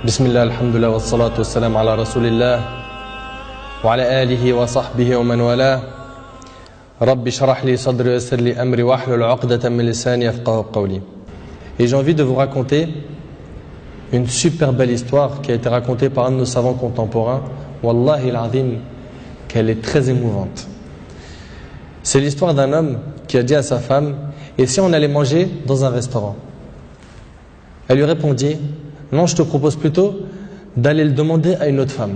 بسم الله الحمد لله والصلاة والسلام على رسول الله وعلى آله وصحبه ومن والاه رب اشرح لي صدري ويسر لي أمري واحلل عقدة من لساني يفقهوا قولي. Et j'ai envie de vous raconter une super belle histoire qui a été racontée par un de nos savants contemporains. Wallahi al-azim, qu'elle est très émouvante. C'est l'histoire d'un homme qui a dit à sa femme: et si on allait manger dans un restaurant? Elle lui répondit: non, je te propose plutôt d'aller le demander à une autre femme.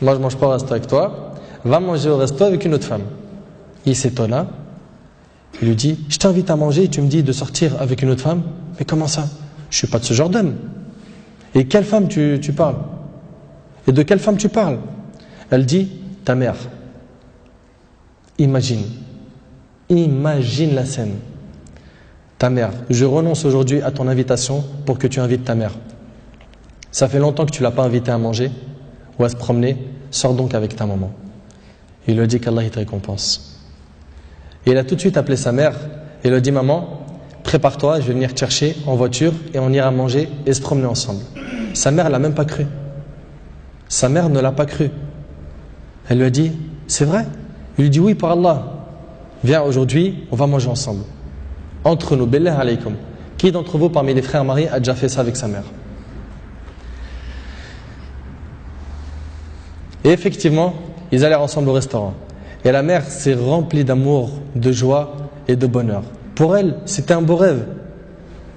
Moi je mange pas au resto avec toi, va manger au resto avec une autre femme. Il s'étonna, il lui dit: je t'invite à manger et tu me dis de sortir avec une autre femme? Mais comment ça? Je suis pas de ce genre d'homme. Et quelle femme tu parles? Et de quelle femme tu parles? Elle dit: ta mère. Imagine la scène. Ta mère, je renonce aujourd'hui à ton invitation pour que tu invites ta mère. Ça fait longtemps que tu ne l'as pas invitée à manger ou à se promener, sors donc avec ta maman. Il lui a dit qu'Allah il te récompense. Et il a tout de suite appelé sa mère et lui a dit: maman, prépare-toi, je vais venir te chercher en voiture et on ira manger et se promener ensemble. Sa mère ne l'a même pas cru. Sa mère ne l'a pas cru. Elle lui a dit: c'est vrai? Il lui dit: oui, par Allah. Viens aujourd'hui, on va manger ensemble. Entre nous, billah alaykum. Qui d'entre vous parmi les frères mariés a déjà fait ça avec sa mère? Et effectivement, ils allèrent ensemble au restaurant. Et la mère s'est remplie d'amour, de joie et de bonheur. Pour elle, c'était un beau rêve.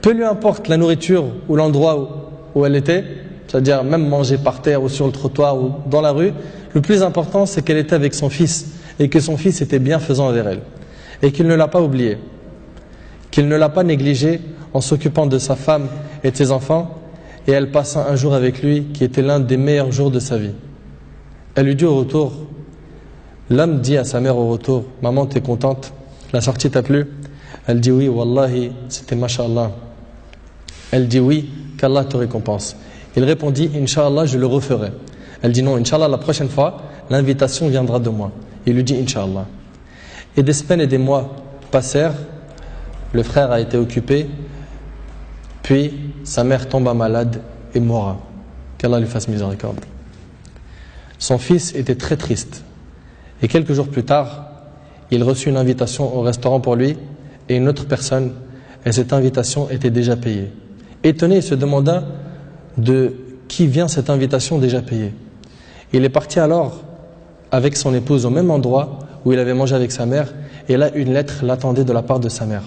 Peu lui importe la nourriture ou l'endroit où elle était, c'est-à-dire même manger par terre ou sur le trottoir ou dans la rue, le plus important c'est qu'elle était avec son fils et que son fils était bienfaisant envers elle. Et qu'il ne l'a pas oublié, qu'il ne l'a pas négligé en s'occupant de sa femme et de ses enfants, et elle passa un jour avec lui qui était l'un des meilleurs jours de sa vie. Elle lui dit au retour, l'homme dit à sa mère au retour: maman, t'es contente? La sortie t'a plu? Elle dit: oui, wallahi, c'était masha'Allah. Elle dit: oui, qu'Allah te récompense. Il répondit: Inch'Allah, je le referai. Elle dit: non, Inch'Allah, la prochaine fois, l'invitation viendra de moi. Il lui dit: Inch'Allah. Et des semaines et des mois passèrent. Le frère a été occupé, puis sa mère tomba malade et mourra. Qu'Allah lui fasse miséricorde. Son fils était très triste. Et quelques jours plus tard, il reçut une invitation au restaurant pour lui et une autre personne, et cette invitation était déjà payée. Étonné, il se demanda de qui vient cette invitation déjà payée. Il est parti alors avec son épouse au même endroit où il avait mangé avec sa mère, et là une lettre l'attendait de la part de sa mère.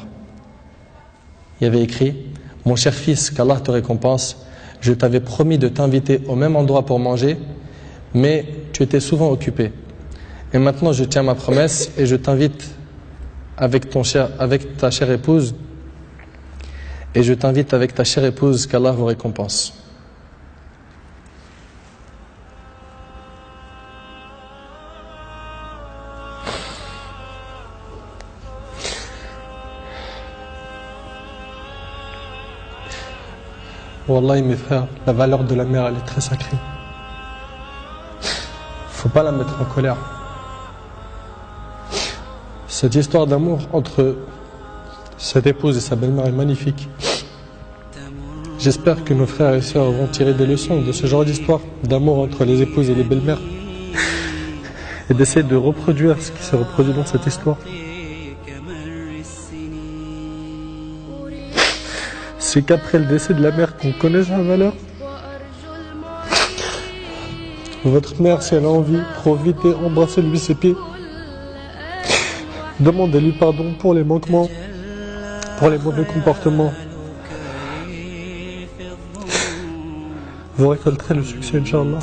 Il y avait écrit: mon cher fils, qu'Allah te récompense, je t'avais promis de t'inviter au même endroit pour manger, mais tu étais souvent occupé. Et maintenant je tiens ma promesse et je t'invite avec ta chère épouse, et je t'invite avec ta chère épouse, qu'Allah vous récompense. Wallahi mes frères, la valeur de la mère elle est très sacrée. Faut pas la mettre en colère. Cette histoire d'amour entre cette épouse et sa belle-mère est magnifique. J'espère que nos frères et sœurs vont tirer des leçons de ce genre d'histoire d'amour entre les épouses et les belles-mères et d'essayer de reproduire ce qui s'est reproduit dans cette histoire. C'est qu'après le décès de la mère qu'on connaît sa valeur. Votre mère, si elle a envie, profitez, embrassez-lui ses pieds. Demandez-lui pardon pour les manquements, pour les mauvais comportements. Vous récolterez le succès, Inch'Allah.